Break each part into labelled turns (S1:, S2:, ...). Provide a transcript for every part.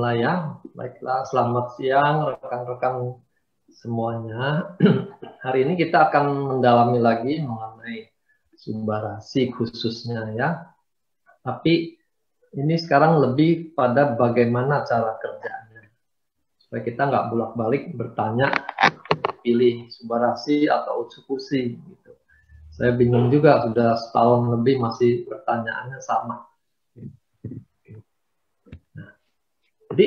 S1: mulai ya. Baiklah, selamat siang rekan-rekan semuanya. Hari ini kita akan mendalami lagi mengenai sumbarasi khususnya ya. Tapi ini sekarang lebih pada bagaimana cara kerjanya. Supaya kita nggak bolak-balik bertanya, pilih sumbarasi atau eksekusi gitu. Saya bingung juga, sudah setahun lebih masih pertanyaannya sama. Jadi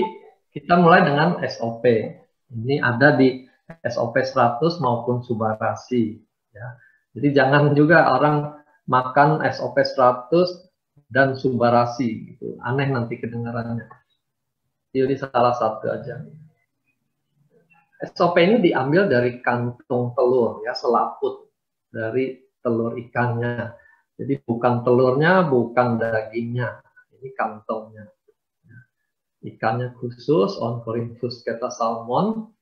S1: kita mulai dengan SOP. Ini ada di SOP 100 maupun sumbarasi. Ya. Jadi jangan juga orang makan SOP 100 dan sumbarasi. Gitu. Aneh nanti kedengarannya. Pilih salah satu aja. SOP ini diambil dari kantung telur, ya, selaput dari telur ikannya. Jadi bukan telurnya, bukan dagingnya. Ini kantongnya. Ikannya khusus Oncorhynchus keta salmon,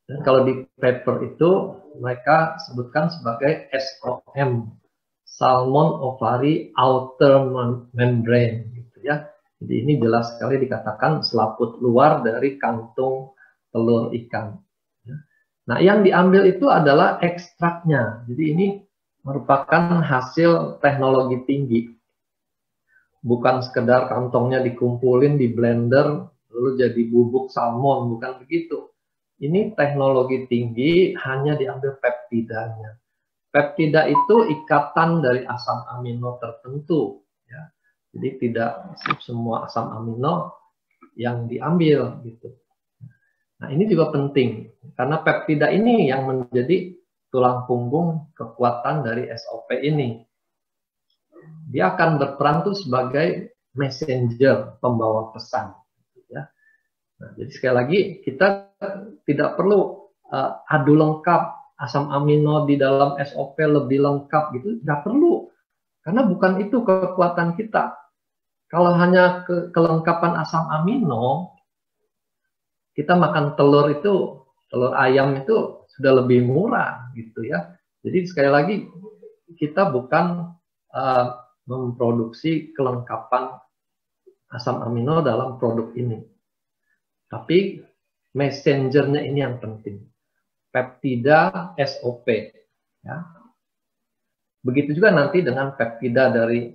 S1: dan kalau di paper itu mereka sebutkan sebagai SOM, Salmon Ovary Outer Membrane gitu ya. Jadi ini jelas sekali dikatakan selaput luar dari kantung telur ikan. Nah, yang diambil itu adalah ekstraknya. Jadi ini merupakan hasil teknologi tinggi. Bukan sekedar kantongnya dikumpulin di blender lalu jadi bubuk salmon, bukan begitu. Ini teknologi tinggi, hanya diambil peptidanya. Peptida itu ikatan dari asam amino tertentu, ya. Jadi tidak semua asam amino yang diambil gitu. Nah, ini juga penting karena peptida ini yang menjadi tulang punggung kekuatan dari SOP ini. Dia akan berperan tuh sebagai messenger, pembawa pesan. Ya. Nah, jadi sekali lagi kita tidak perlu adu lengkap asam amino di dalam SOP lebih lengkap gitu, tidak perlu, karena bukan itu kekuatan kita. Kalau hanya kelengkapan asam amino, kita makan telur itu, telur ayam itu sudah lebih murah gitu ya. Jadi sekali lagi kita bukan memproduksi kelengkapan asam amino dalam produk ini. Tapi messengernya ini yang penting. Peptida SOP. Ya. Begitu juga nanti dengan peptida dari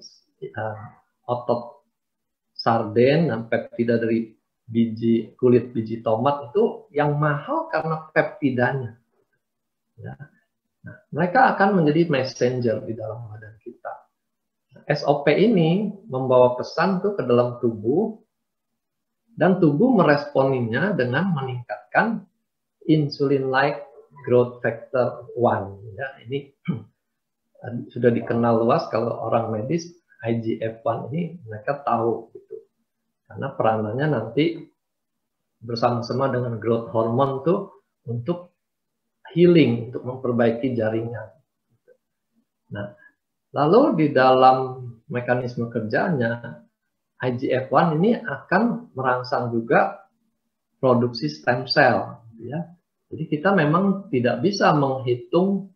S1: otot sarden dan peptida dari kulit biji tomat itu yang mahal karena peptidanya. Ya. Nah, mereka akan menjadi messenger di dalam badan kita. SOP ini membawa pesan tuh ke dalam tubuh dan tubuh meresponinya dengan meningkatkan insulin-like growth factor 1. Ya, ini sudah dikenal luas kalau orang medis, IGF-1 ini mereka tahu gitu. Karena peranannya nanti bersama-sama dengan growth hormone tuh untuk healing, untuk memperbaiki jaringan. Nah, lalu di dalam mekanisme kerjanya, IGF-1 ini akan merangsang juga produksi stem cell. Ya. Jadi kita memang tidak bisa menghitung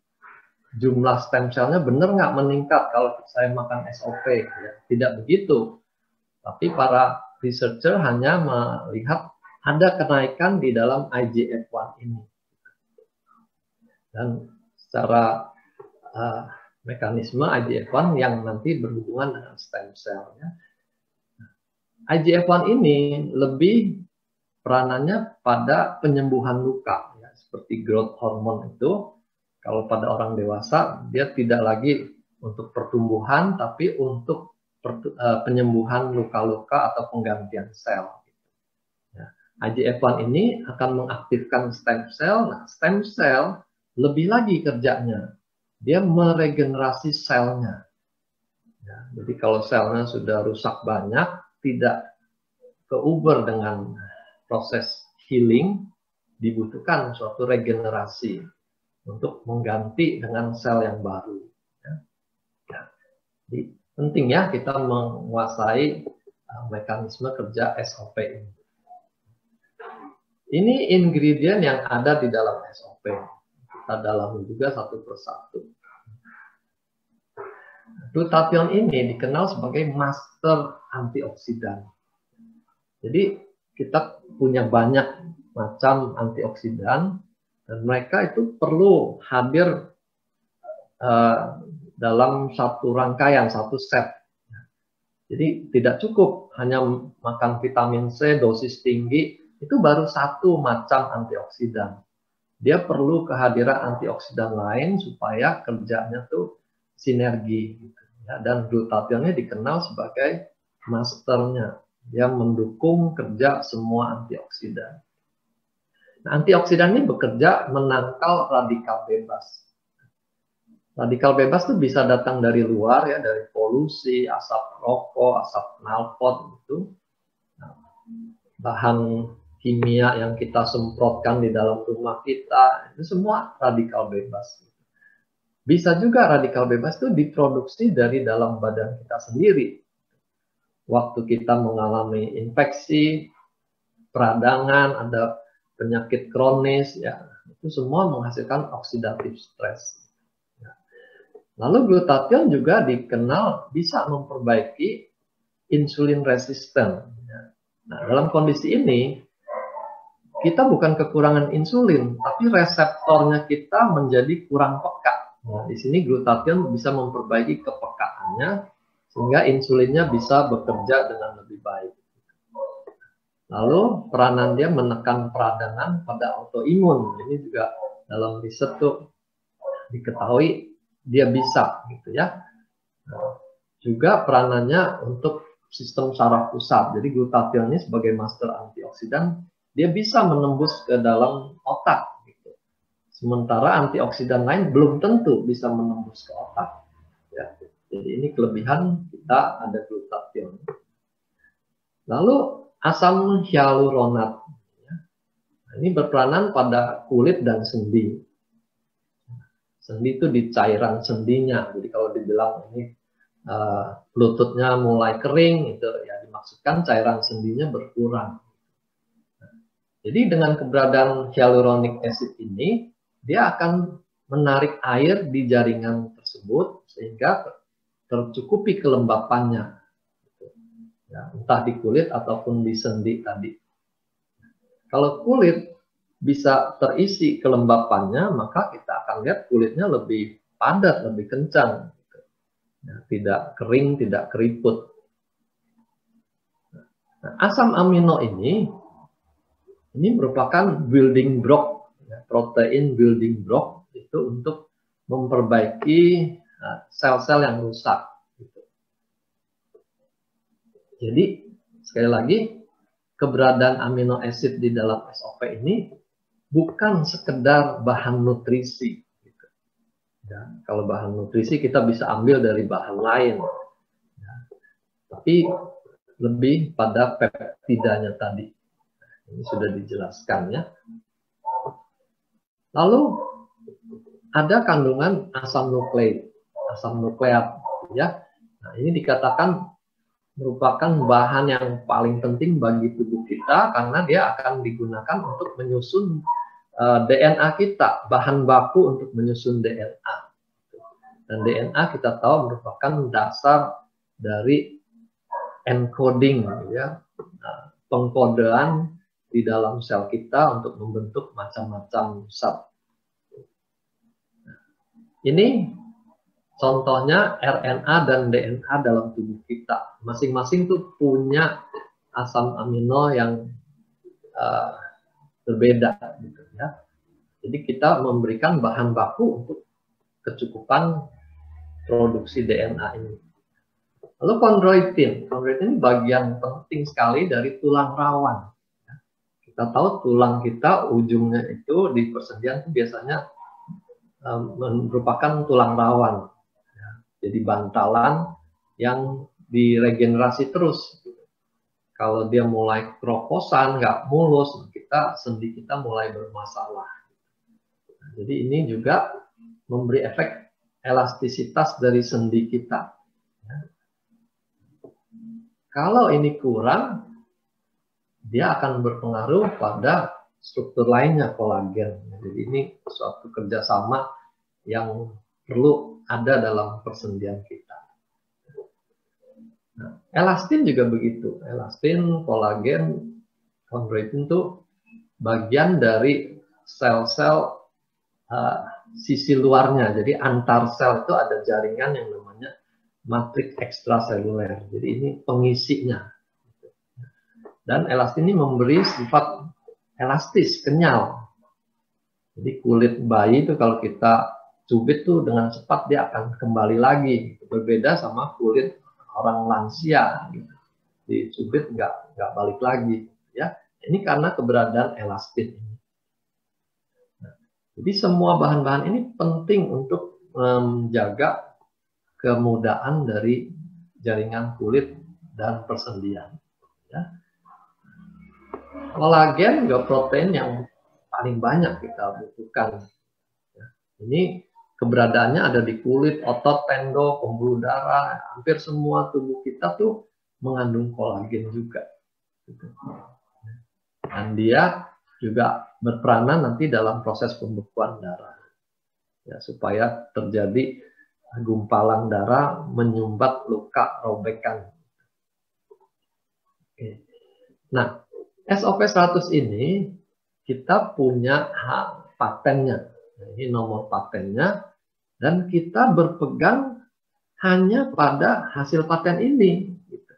S1: jumlah stem cell-nya benar nggak meningkat kalau saya makan SOP. Ya. Tidak begitu. Tapi para researcher hanya melihat ada kenaikan di dalam IGF-1 ini. Dan secara mekanisme IGF-1 yang nanti berhubungan dengan stem cell. Ya. IGF-1 ini lebih peranannya pada penyembuhan luka, ya, seperti growth hormone itu. Kalau pada orang dewasa, dia tidak lagi untuk pertumbuhan, tapi untuk penyembuhan luka-luka atau penggantian sel. Ya. IGF-1 ini akan mengaktifkan stem cell. Nah, stem cell lebih lagi kerjanya. Dia meregenerasi selnya. Ya, jadi kalau selnya sudah rusak banyak, tidak keuber dengan proses healing, dibutuhkan suatu regenerasi untuk mengganti dengan sel yang baru. Ya. Ya. Jadi penting ya kita menguasai mekanisme kerja SOP ini. Ini ingredient yang ada di dalam SOP. Kita dalami juga satu persatu. Glutathione ini dikenal sebagai master antioksidan. Jadi kita punya banyak macam antioksidan dan mereka itu perlu hadir dalam satu rangkaian, satu set. Jadi tidak cukup hanya makan vitamin C dosis tinggi, itu baru satu macam antioksidan. Dia perlu kehadiran antioksidan lain supaya kerjanya tuh sinergi. Gitu, ya. Dan glutathione dikenal sebagai masternya. Dia mendukung kerja semua antioksidan. Nah, antioksidan ini bekerja menangkal radikal bebas. Radikal bebas itu bisa datang dari luar ya, dari polusi, asap rokok, asap knalpot gitu. Nah, bahan kimia yang kita semprotkan di dalam rumah kita, itu semua radikal bebas. Bisa juga radikal bebas itu diproduksi dari dalam badan kita sendiri. Waktu kita mengalami infeksi, peradangan, ada penyakit kronis, ya itu semua menghasilkan oxidative stress. Lalu glutathione juga dikenal bisa memperbaiki insulin resisten. Nah, dalam kondisi ini, kita bukan kekurangan insulin, tapi reseptornya kita menjadi kurang peka. Nah, di sini glutathione bisa memperbaiki kepekaannya, sehingga insulinnya bisa bekerja dengan lebih baik. Lalu peranan dia menekan peradangan pada autoimun. Ini juga dalam riset tuh diketahui dia bisa gitu ya. Nah, juga peranannya untuk sistem saraf pusat. Jadi glutathione ini sebagai master antioksidan, dia bisa menembus ke dalam otak. Gitu. Sementara antioksidan lain belum tentu bisa menembus ke otak. Ya. Jadi ini kelebihan kita ada glutathione. Lalu asam hyaluronat. Nah, ini berperanan pada kulit dan sendi. Sendi itu di cairan sendinya. Jadi kalau dibilang ini lututnya mulai kering, itu ya dimaksudkan cairan sendinya berkurang. Jadi dengan keberadaan hyaluronic acid ini, dia akan menarik air di jaringan tersebut sehingga tercukupi kelembapannya, ya, entah di kulit ataupun di sendi tadi. Kalau kulit bisa terisi kelembapannya, maka kita akan lihat kulitnya lebih padat, lebih kencang, ya, tidak kering, tidak keriput. Nah, asam amino ini merupakan building block, ya, protein building block itu untuk memperbaiki sel-sel yang rusak. Gitu. Jadi sekali lagi keberadaan amino acid di dalam SOP ini bukan sekedar bahan nutrisi. Gitu. Ya, kalau bahan nutrisi kita bisa ambil dari bahan lain, ya, tapi lebih pada peptidanya tadi. Ini sudah dijelaskan ya. Lalu ada kandungan asam nukleik, asam nukleat ya. Nah, ini dikatakan merupakan bahan yang paling penting bagi tubuh kita karena dia akan digunakan untuk menyusun DNA kita, bahan baku untuk menyusun DNA. Dan DNA kita tahu merupakan dasar dari encoding ya, pengkodean di dalam sel kita untuk membentuk macam-macam zat. Ini contohnya RNA dan DNA dalam tubuh kita. Masing-masing tuh punya asam amino yang berbeda, gitu ya. Jadi kita memberikan bahan baku untuk kecukupan produksi DNA ini. Lalu kondroitin ini bagian penting sekali dari tulang rawan. Kita tahu tulang kita ujungnya itu di persendian itu biasanya merupakan tulang rawan. Jadi bantalan yang diregenerasi terus. Kalau dia mulai keroposan, nggak mulus, sendi kita mulai bermasalah. Jadi ini juga memberi efek elastisitas dari sendi kita. Kalau ini kurang, dia akan berpengaruh pada struktur lainnya, kolagen. Jadi ini suatu kerjasama yang perlu ada dalam persendian kita. Nah, elastin juga begitu. Elastin, kolagen Kondroitin itu bagian dari sel-sel sisi luarnya. Jadi antar sel itu ada jaringan yang namanya matriks ekstraseluler. Jadi ini pengisinya. Dan elastin ini memberi sifat elastis, kenyal. Jadi kulit bayi itu kalau kita cubit tuh dengan cepat dia akan kembali lagi. Berbeda sama kulit orang lansia. Gitu. Dicubit nggak balik lagi. Ya, ini karena keberadaan elastin ini. Jadi semua bahan-bahan ini penting untuk menjaga kemudahan dari jaringan kulit dan persendian. Ya. Kolagen juga protein yang paling banyak kita butuhkan. Ya. Ini keberadaannya ada di kulit, otot, tendon, pembuluh darah, hampir semua tubuh kita tuh mengandung kolagen juga. Dan dia juga berperanan nanti dalam proses pembekuan darah. Ya, supaya terjadi gumpalan darah menyumbat luka robekan. Oke. Nah, SOP 100 ini kita punya hak patennya. Ini nomor patennya dan kita berpegang hanya pada hasil paten ini. Gitu.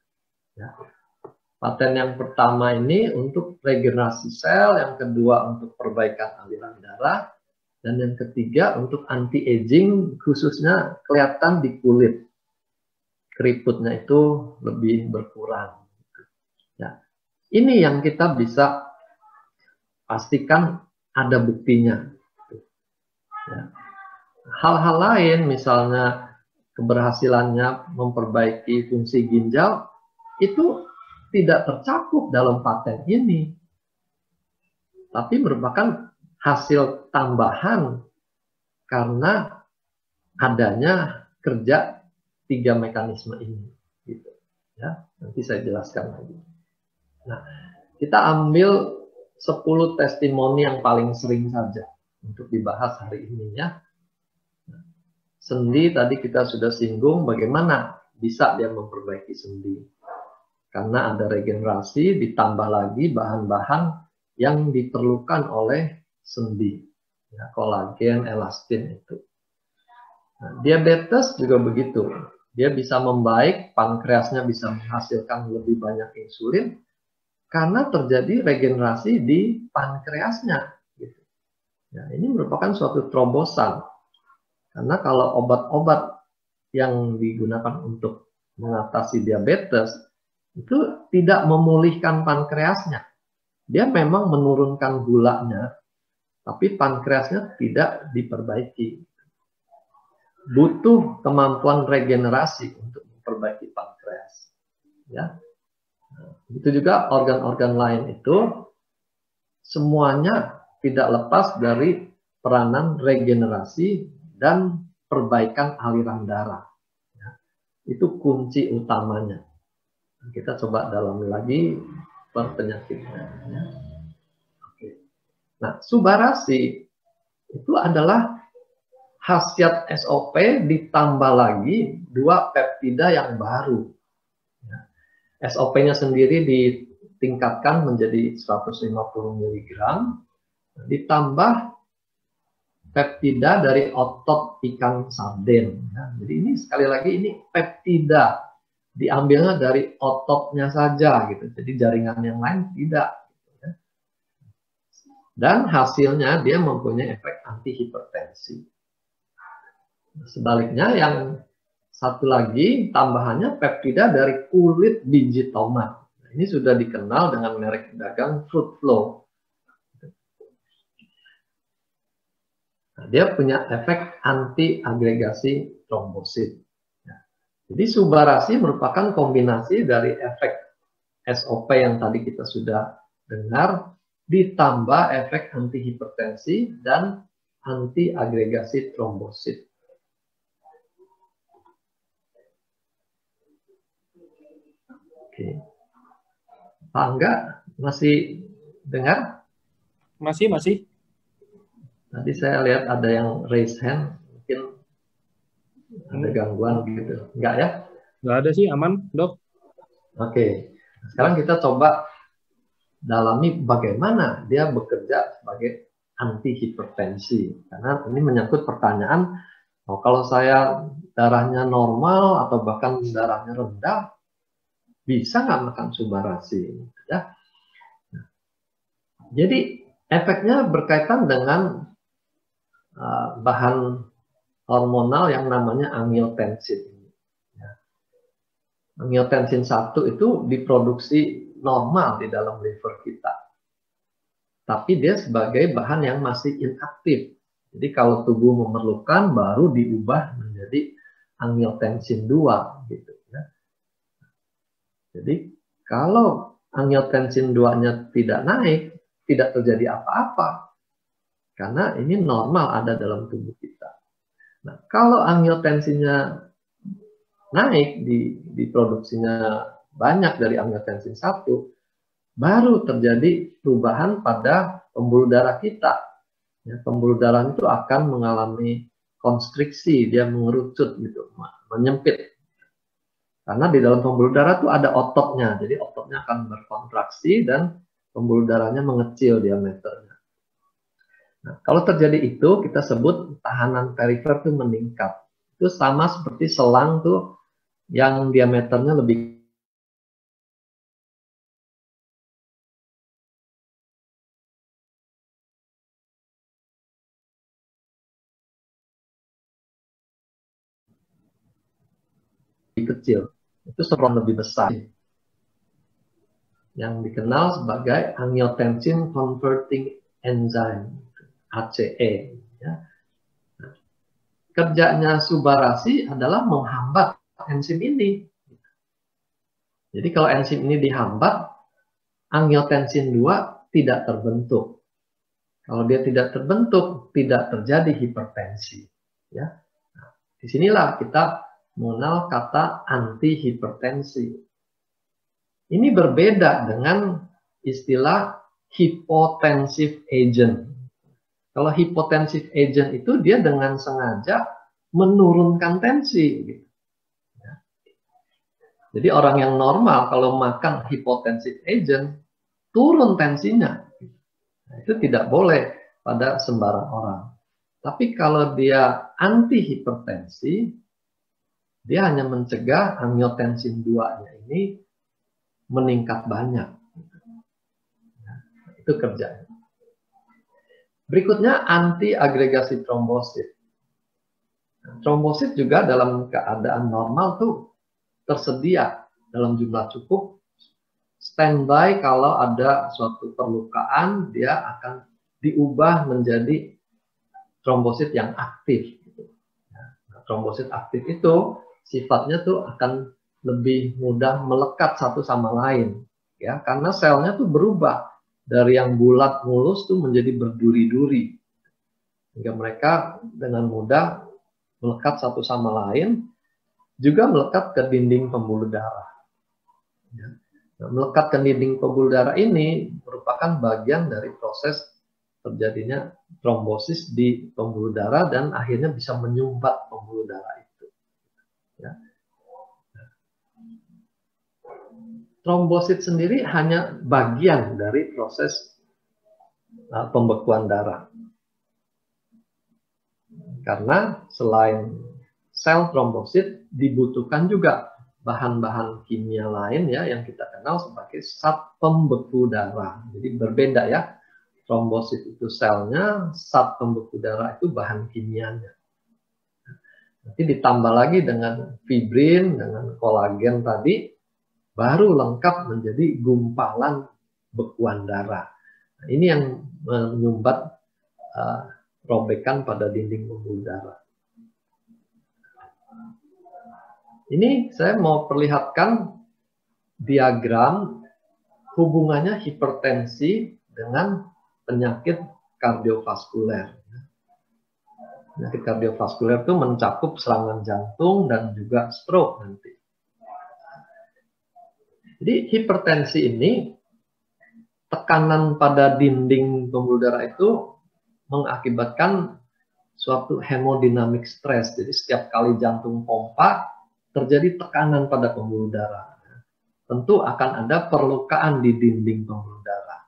S1: Ya. Paten yang pertama ini untuk regenerasi sel, yang kedua untuk perbaikan aliran darah, dan yang ketiga untuk anti-aging, khususnya kelihatan di kulit. Keriputnya itu lebih berkurang. Ya. Ini yang kita bisa pastikan ada buktinya. Ya. Hal-hal lain, misalnya keberhasilannya memperbaiki fungsi ginjal, itu tidak tercakup dalam paten ini, tapi merupakan hasil tambahan karena adanya kerja 3 mekanisme ini. Gitu. Ya, nanti saya jelaskan lagi. Nah, kita ambil 10 testimoni yang paling sering saja untuk dibahas hari ini ya. Sendi tadi kita sudah singgung bagaimana bisa dia memperbaiki sendi. Karena ada regenerasi, ditambah lagi bahan-bahan yang diperlukan oleh sendi. Ya, kolagen, elastin itu. Nah, diabetes juga begitu. Dia bisa membaik, pankreasnya bisa menghasilkan lebih banyak insulin, karena terjadi regenerasi di pankreasnya. Gitu. Ya, ini merupakan suatu terobosan. Karena kalau obat-obat yang digunakan untuk mengatasi diabetes, itu tidak memulihkan pankreasnya. Dia memang menurunkan gulanya, tapi pankreasnya tidak diperbaiki. Butuh kemampuan regenerasi untuk memperbaiki pankreas. Ya. Begitu juga organ-organ lain itu, semuanya tidak lepas dari peranan regenerasi dan perbaikan aliran darah. Ya. Itu kunci utamanya. Kita coba dalami lagi per penyakitnya. Ya. Oke. Nah, subarasi itu adalah khasiat SOP ditambah lagi 2 peptida yang baru. Ya. SOP-nya sendiri ditingkatkan menjadi 150 mg, ditambah peptida dari otot ikan sarden. Ya. Jadi ini sekali lagi ini peptida. Diambilnya dari ototnya saja gitu. Jadi jaringan yang lain tidak. Gitu, ya. Dan hasilnya dia mempunyai efek antihipertensi. Sebaliknya yang satu lagi tambahannya peptida dari kulit biji tomat. Ini sudah dikenal dengan merek dagang Fruit Flow. Nah, dia punya efek anti-agregasi trombosit. Jadi subarasi merupakan kombinasi dari efek SOP yang tadi kita sudah dengar, ditambah efek antihipertensi dan anti-agregasi trombosit. Oke. Pak Angga, masih dengar?
S2: Masih.
S1: Tadi saya lihat ada yang raise hand, mungkin ada gangguan gitu. Enggak ya?
S2: Enggak ada sih, aman, Dok.
S1: Oke. Sekarang kita coba dalami bagaimana dia bekerja sebagai anti hipertensi. Karena ini menyangkut pertanyaan, oh, kalau saya darahnya normal atau bahkan darahnya rendah, bisa nggak makan Subarashi? Ya. Jadi efeknya berkaitan dengan bahan hormonal yang namanya angiotensin. Angiotensin 1 itu diproduksi normal di dalam liver kita. Tapi dia sebagai bahan yang masih inaktif. Jadi kalau tubuh memerlukan baru diubah menjadi angiotensin 2 gitu ya. Jadi kalau angiotensin 2-nya tidak naik, tidak terjadi apa-apa. Karena ini normal ada dalam tubuh kita. Nah, kalau angiotensinnya naik, diproduksinya banyak dari angiotensin 1, baru terjadi perubahan pada pembuluh darah kita. Ya, pembuluh darah itu akan mengalami konstriksi, dia mengerucut gitu, menyempit. Karena di dalam pembuluh darah itu ada ototnya, jadi ototnya akan berkontraksi dan pembuluh darahnya mengecil diameternya. Nah, kalau terjadi itu, kita sebut tahanan perifer itu meningkat. Itu sama seperti selang tuh yang diameternya lebih kecil. Itu selang lebih besar yang dikenal sebagai angiotensin converting enzyme, ACE. Ya. Nah, kerjanya Subarashi adalah menghambat enzim ini. Jadi kalau enzim ini dihambat, angiotensin 2 tidak terbentuk. Kalau dia tidak terbentuk, tidak terjadi hipertensi. Ya. Nah, disinilah kita mengenal kata anti-hipertensi. Ini berbeda dengan istilah hypotensive agent. Kalau hypotensive agent itu dia dengan sengaja menurunkan tensi. Ya. Jadi orang yang normal kalau makan hypotensive agent, turun tensinya. Nah, itu tidak boleh pada sembarang orang. Tapi kalau dia anti-hipertensi, dia hanya mencegah angiotensin 2-nya ini meningkat banyak. Nah, itu kerjanya. Berikutnya anti-agregasi trombosit. Nah, trombosit juga dalam keadaan normal tuh tersedia dalam jumlah cukup. Standby kalau ada suatu perlukaan, dia akan diubah menjadi trombosit yang aktif. Nah, trombosit aktif itu sifatnya tuh akan lebih mudah melekat satu sama lain, ya, karena selnya tuh berubah dari yang bulat mulus tuh menjadi berduri-duri, sehingga mereka dengan mudah melekat satu sama lain, juga melekat ke dinding pembuluh darah. Ya. Nah, melekat ke dinding pembuluh darah ini merupakan bagian dari proses terjadinya trombosis di pembuluh darah dan akhirnya bisa menyumbat pembuluh darah itu. Ya. Trombosit sendiri hanya bagian dari proses pembekuan darah. Karena selain sel trombosit dibutuhkan juga bahan-bahan kimia lain ya yang kita kenal sebagai zat pembeku darah. Jadi berbeda ya. Trombosit itu selnya, zat pembeku darah itu bahan kimianya. Nanti ditambah lagi dengan fibrin, dengan kolagen tadi, baru lengkap menjadi gumpalan bekuan darah. Nah, ini yang menyumbat robekan pada dinding pembuluh darah. Ini saya mau perlihatkan diagram hubungannya hipertensi dengan penyakit kardiovaskuler. Penyakit kardiovaskuler itu mencakup serangan jantung dan juga stroke nanti. Jadi hipertensi ini, tekanan pada dinding pembuluh darah itu mengakibatkan suatu hemodinamik stres. Jadi setiap kali jantung pompa, terjadi tekanan pada pembuluh darah. Tentu akan ada perlukaan di dinding pembuluh darah.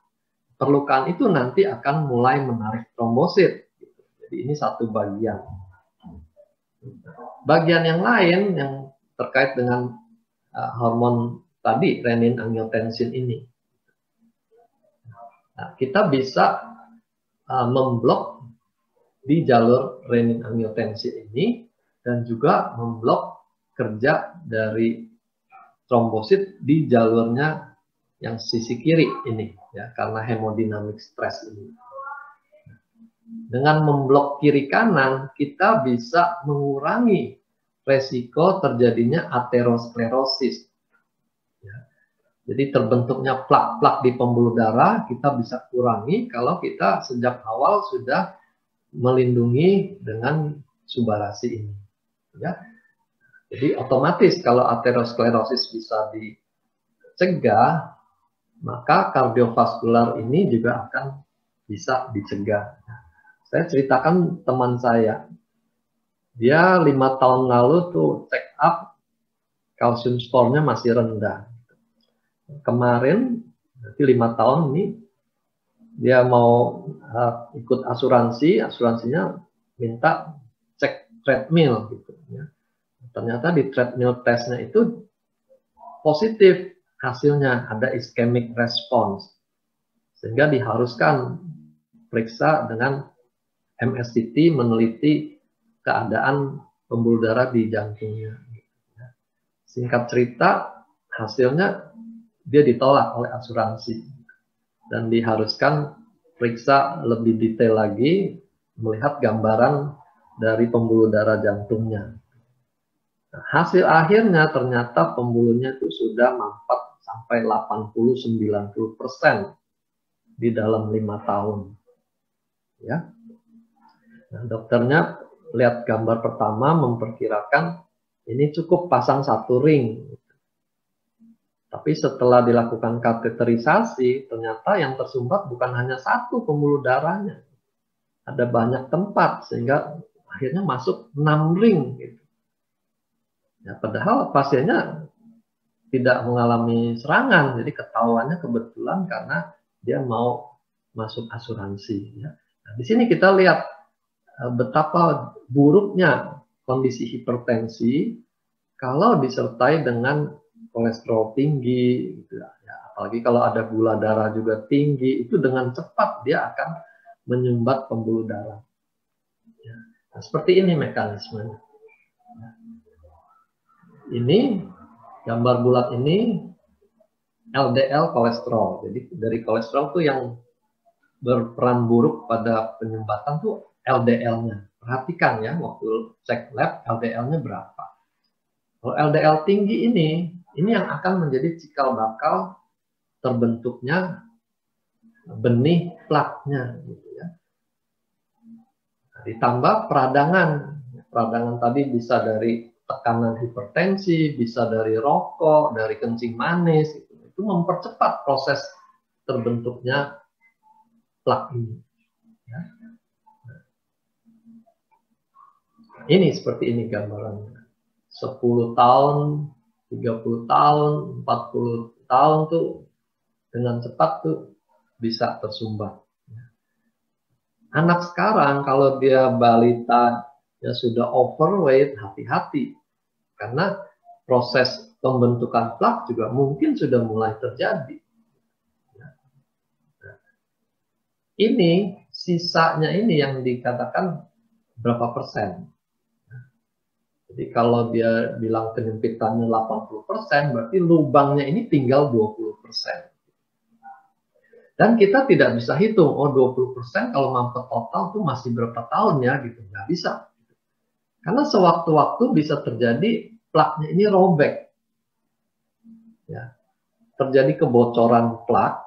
S1: perlukaan itu nanti akan mulai menarik trombosit. Jadi ini satu bagian. Bagian yang lain yang terkait dengan hormon tadi, renin-angiotensin ini. Nah, kita bisa memblok di jalur renin-angiotensin ini dan juga memblok kerja dari trombosit di jalurnya yang sisi kiri ini, ya, karena hemodinamik stres ini. Dengan memblok kiri kanan, kita bisa mengurangi resiko terjadinya aterosklerosis. Ya. Jadi terbentuknya plak-plak di pembuluh darah kita bisa kurangi kalau kita sejak awal sudah melindungi dengan subarasi ini. Ya. Jadi otomatis kalau aterosklerosis bisa dicegah, maka kardiovaskular ini juga akan bisa dicegah. Saya ceritakan teman saya, dia 5 tahun lalu tuh check up, kalsium skornya masih rendah. Kemarin, berarti 5 tahun ini, dia mau ikut asuransinya minta cek treadmill gitu. Ya. Ternyata di treadmill testnya itu positif. Hasilnya ada ischemic response, sehingga diharuskan periksa dengan MSCT meneliti keadaan pembuluh darah di jantungnya. Singkat cerita, hasilnya dia ditolak oleh asuransi dan diharuskan periksa lebih detail lagi, melihat gambaran dari pembuluh darah jantungnya. Nah, hasil akhirnya ternyata pembuluhnya itu sudah mampat sampai 80-90% di dalam 5 tahun. Ya. Nah, dokternya lihat gambar pertama memperkirakan ini cukup pasang 1 ring. Tapi setelah dilakukan kateterisasi, ternyata yang tersumbat bukan hanya 1 pembuluh darahnya. Ada banyak tempat sehingga akhirnya masuk 6 ring. Gitu. Ya, padahal pasiennya tidak mengalami serangan, jadi ketahuannya kebetulan karena dia mau masuk asuransi. Ya. Nah, di sini kita lihat betapa buruknya kondisi hipertensi kalau disertai dengan kolesterol tinggi, gitu ya. Apalagi kalau ada gula darah juga tinggi, itu dengan cepat dia akan menyumbat pembuluh darah. Ya. Nah, seperti ini mekanismenya. Ini gambar bulat ini LDL kolesterol. Jadi dari kolesterol tuh yang berperan buruk pada penyumbatan tuh LDL-nya. Perhatikan ya, waktu cek lab LDL-nya berapa. Kalau LDL tinggi ini yang akan menjadi cikal bakal terbentuknya benih plaknya. Gitu ya. Nah, ditambah peradangan. Peradangan tadi bisa dari tekanan hipertensi, bisa dari rokok, dari kencing manis, itu mempercepat proses terbentuknya plak ini. Ya. Ini seperti ini gambarannya. 10 tahun, 30 tahun, 40 tahun tuh dengan cepat tuh bisa tersumbat. Anak sekarang kalau dia balita ya sudah overweight, hati-hati. Karena proses pembentukan plak juga mungkin sudah mulai terjadi. Ini sisanya ini yang dikatakan berapa persen. Jadi kalau dia bilang penyempitannya 80%, berarti lubangnya ini tinggal 20%. Dan kita tidak bisa hitung, oh 20% kalau mampet total tuh masih berapa tahun ya, gitu. Nggak bisa. Karena sewaktu-waktu bisa terjadi plaknya ini robek. Ya. Terjadi kebocoran plak,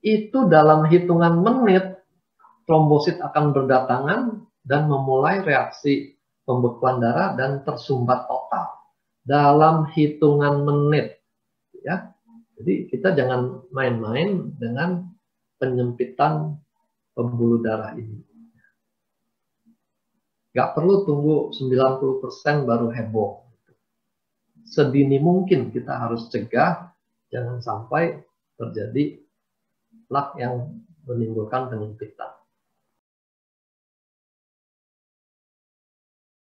S1: itu dalam hitungan menit, trombosit akan berdatangan dan memulai reaksi pembekuan darah dan tersumbat total. Dalam hitungan menit. Ya. Jadi kita jangan main-main dengan penyempitan pembuluh darah ini. Nggak perlu tunggu 90% baru heboh. Sedini mungkin kita harus cegah, jangan sampai terjadi plak yang menimbulkan penyempitan.